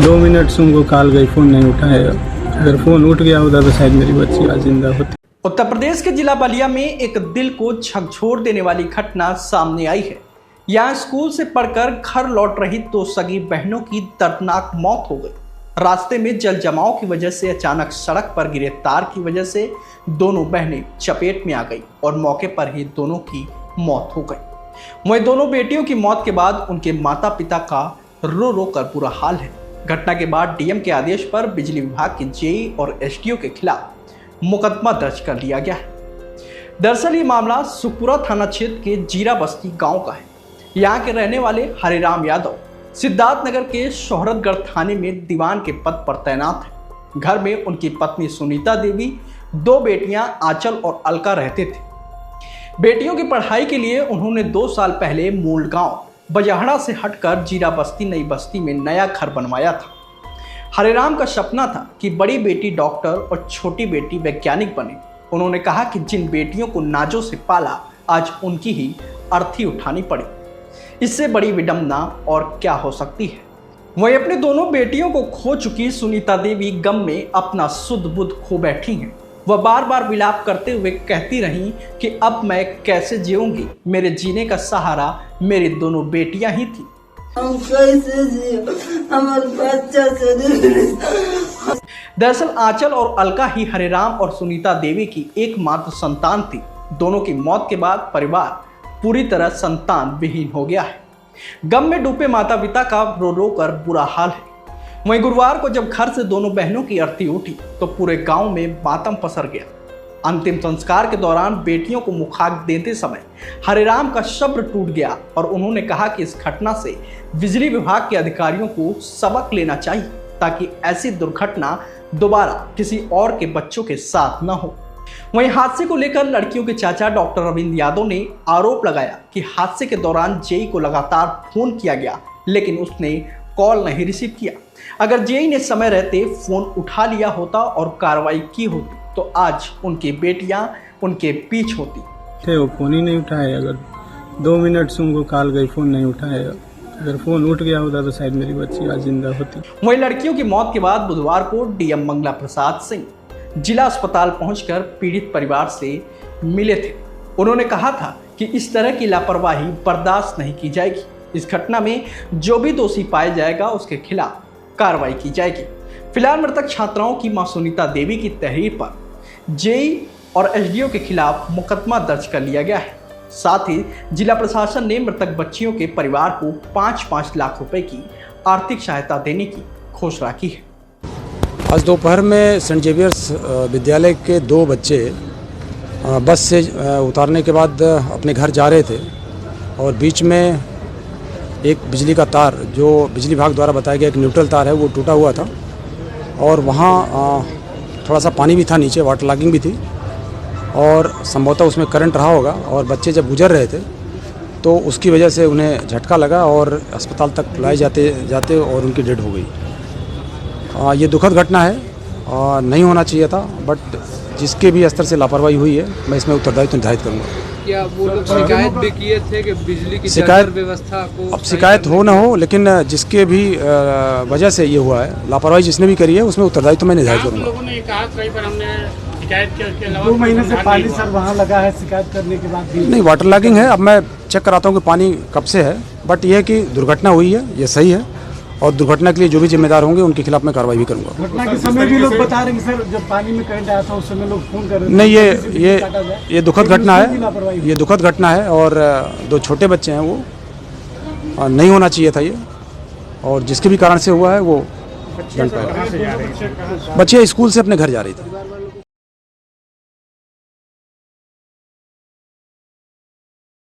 2 minute से उनको call गई, फ़ोन नहीं उठाएगा। अगर फ़ोन उठ गया होता तो शायद मेरी बच्ची आज जिंदा होती। उत्तर प्रदेश के जिला बलिया में एक दिल को झकझोर देने वाली घटना सामने आई है। यहाँ स्कूल से पढ़कर घर लौट रही 2 सगी बहनों की दर्दनाक मौत हो गई। रास्ते में जल जमाव की वजह से अचानक सड़क पर गिरे तार की वजह से दोनों बहनें चपेट में आ गई और मौके पर ही दोनों की मौत हो गई। वहीं दोनों बेटियों की मौत के बाद उनके माता पिता का रो रो कर बुरा हाल है। घटना के बाद डीएम के आदेश पर बिजली विभाग के जेई और एसडीओ के खिलाफ मुकदमा दर्ज कर लिया गया है। दरअसल ये मामला सुखपुरा थाना क्षेत्र के जीरा बस्ती गांव का है। यहाँ के रहने वाले हरिराम यादव सिद्धार्थनगर के शोहरतगढ़ थाने में दीवान के पद पर तैनात है। घर में उनकी पत्नी सुनीता देवी, 2 बेटियां आंचल और अलका रहते थे। बेटियों की पढ़ाई के लिए उन्होंने 2 साल पहले मूल गांव बजाहड़ा से हटकर जीरा बस्ती नई बस्ती में नया घर बनवाया था। हरिराम का सपना था कि बड़ी बेटी डॉक्टर और छोटी बेटी वैज्ञानिक बने। उन्होंने कहा कि जिन बेटियों को नाजों से पाला, आज उनकी ही अर्थी उठानी पड़ी। इससे बड़ी विडंबना और क्या हो सकती है। वहीं अपने दोनों बेटियों को खो चुकी सुनीता देवी गम में अपना सुध बुध खो बैठी हैं। वह बार बार विलाप करते हुए कहती रहीं कि अब मैं कैसे जीऊंगी, मेरे जीने का सहारा मेरी दोनों बेटियां ही थी। हम कैसे जिए, हमारे बच्चा से। दरअसल आंचल और अलका ही हरिराम और सुनीता देवी की एकमात्र संतान थी। दोनों की मौत के बाद परिवार पूरी तरह संतान विहीन हो गया है। गम में डूबे माता पिता का रो रो कर बुरा हाल है। वहीं गुरुवार को जब घर से दोनों बहनों की अर्थी उठी तो पूरे गांव में मातम पसर गया। अंतिम संस्कार के दौरान बेटियों को मुखाग्नि देते समय हरिराम का सब्र टूट गया और उन्होंने कहा कि इस घटना से बिजली विभाग के अधिकारियों को सबक लेना चाहिए ताकि ऐसी दुर्घटना दोबारा किसी और के बच्चों के साथ न हो। वहीं हादसे को लेकर लड़कियों के चाचा डॉक्टर रविंद्र यादव ने आरोप लगाया कि हादसे के दौरान जेई को लगातार फोन किया गया, लेकिन उसने कॉल नहीं रिसीव किया। अगर जेई ने समय रहते फोन उठा लिया होता और कार्रवाई की होती तो आज उनकी बेटियां उनके पीछे होती। वो फ़ोन ही नहीं उठाए। अगर 2 मिनट से उनको कॉल गई, फ़ोन नहीं उठाएगा। अगर फ़ोन उठ गया होता तो शायद मेरी बच्ची आज जिंदा होती। वहीं लड़कियों की मौत के बाद बुधवार को डीएम मंगला प्रसाद सिंह जिला अस्पताल पहुंचकर पीड़ित परिवार से मिले थे। उन्होंने कहा था कि इस तरह की लापरवाही बर्दाश्त नहीं की जाएगी। इस घटना में जो भी दोषी पाया जाएगा उसके खिलाफ कार्रवाई की जाएगी। फिलहाल मृतक छात्राओं की मां सुनीता देवी की तहरीर पर जेई और एसडीओ के खिलाफ मुकदमा दर्ज कर लिया गया है। साथ ही जिला प्रशासन ने मृतक बच्चियों के परिवार को 5-5 लाख रुपए की आर्थिक सहायता देने की घोषणा की है। आज दोपहर में सेंट जेवियर्स विद्यालय के 2 बच्चे बस से उतारने के बाद अपने घर जा रहे थे और बीच में एक बिजली का तार, जो बिजली विभाग द्वारा बताया गया एक न्यूट्रल तार है, वो टूटा हुआ था और वहाँ थोड़ा सा पानी भी था, नीचे वाटर लॉगिंग भी थी और संभवतः उसमें करंट रहा होगा और बच्चे जब गुजर रहे थे तो उसकी वजह से उन्हें झटका लगा और अस्पताल तक लाए जाते जाते और उनकी डेड हो गई। ये दुखद घटना है, नहीं होना चाहिए था, बट जिसके भी स्तर से लापरवाही हुई है मैं इसमें उत्तरदायित्व निर्धारित करूँगा। क्या वो लोग शिकायत भी किए थे कि बिजली की शिकायत व्यवस्था को, अब शिकायत हो ना हो, लेकिन जिसके भी वजह से ये हुआ है, लापरवाही जिसने भी करी है उसमें उत्तरदायित्व मैं निर्धारित करूँगा। लोगों ने कहा कई बार हमने शिकायत के अलावा 2 महीने से पानी सर वहाँ लगा है, शिकायत करने के बाद भी नहीं, वाटर लॉगिंग है। अब मैं चेक कराता हूँ कि पानी कब से है, बट यह है कि दुर्घटना हुई है, ये सही है और दुर्घटना के लिए जो भी जिम्मेदार होंगे उनके खिलाफ मैं कार्रवाई भी करूंगा। घटना के समय भी लोग बता रहे हैं सर, जब पानी में करंट आया था उस समय लोग फोन कर रहे थे। नहीं, ये दुखद घटना है, ये दुखद घटना है और 2 छोटे बच्चे हैं, वो नहीं होना चाहिए था ये, और जिसके भी कारण से हुआ है वो दंड पाएगा। बच्चे स्कूल से अपने घर जा रहे थे।